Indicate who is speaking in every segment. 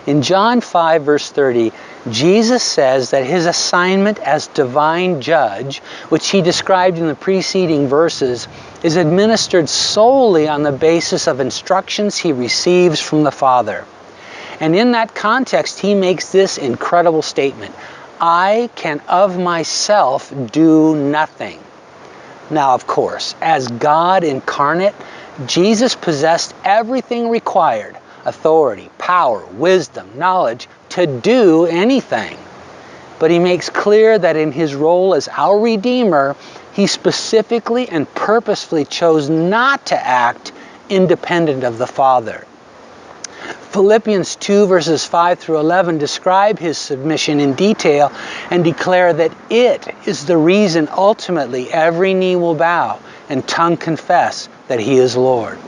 Speaker 1: In John 5, verse 30, Jesus says that his assignment as divine judge, which he described in the preceding verses, is administered solely on the basis of instructions he receives from the Father. And in that context, he makes this incredible statement: I can of myself do nothing. Now, of course, as God incarnate, Jesus possessed everything required: authority, power, wisdom, knowledge, to do anything. But he makes clear that in his role as our Redeemer, he specifically and purposefully chose not to act independent of the Father. Philippians 2 verses 5 through 11 describe his submission in detail and declare that it is the reason ultimately every knee will bow and tongue confess that he is Lord.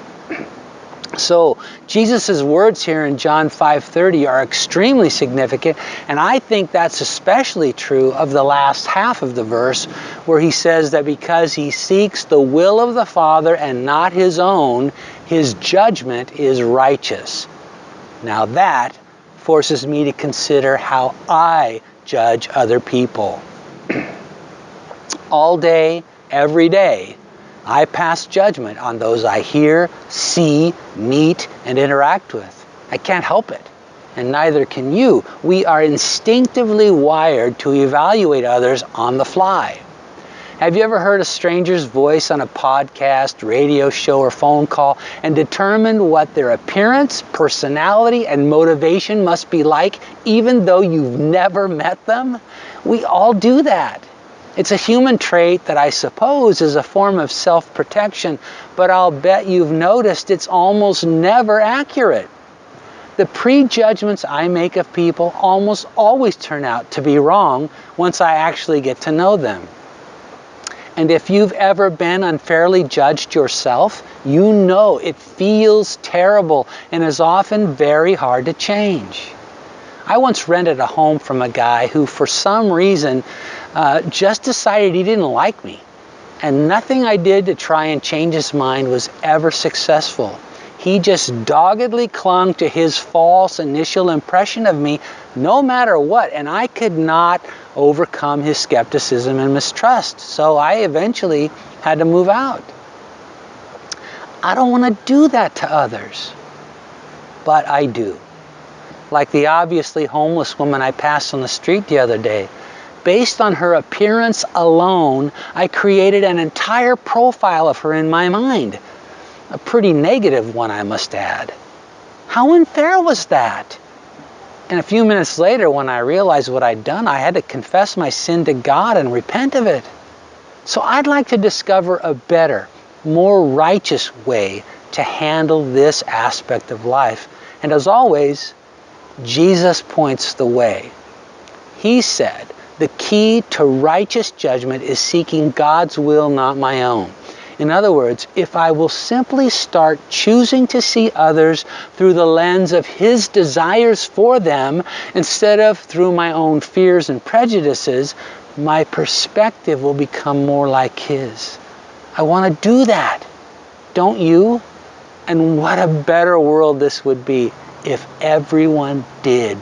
Speaker 1: So Jesus' words here in John 5:30 are extremely significant, and I think that's especially true of the last half of the verse, where he says that because he seeks the will of the Father and not his own, his judgment is righteous. Now that forces me to consider how I judge other people. All day, every day, I pass judgment on those I hear, see, meet, and interact with. I can't help it, and neither can you. We are instinctively wired to evaluate others on the fly. Have you ever heard a stranger's voice on a podcast, radio show, or phone call and determined what their appearance, personality, and motivation must be like, even though you've never met them? We all do that. It's a human trait that I suppose is a form of self-protection, but I'll bet you've noticed it's almost never accurate. The prejudgments I make of people almost always turn out to be wrong once I actually get to know them. And if you've ever been unfairly judged yourself, you know it feels terrible and is often very hard to change. I once rented a home from a guy who, for some reason, just decided he didn't like me. And nothing I did to try and change his mind was ever successful. He just doggedly clung to his false initial impression of me no matter what, and I could not overcome his skepticism and mistrust. So I eventually had to move out. I don't want to do that to others, but I do. Like the obviously homeless woman I passed on the street the other day. Based on her appearance alone, I created an entire profile of her in my mind. A pretty negative one, I must add. How unfair was that? And a few minutes later, when I realized what I'd done, I had to confess my sin to God and repent of it. So I'd like to discover a better, more righteous way to handle this aspect of life. And as always, Jesus points the way. He said, the key to righteous judgment is seeking God's will, not my own. In other words, if I will simply start choosing to see others through the lens of His desires for them instead of through my own fears and prejudices, my perspective will become more like His. I want to do that. Don't you? And what a better world this would be if everyone did.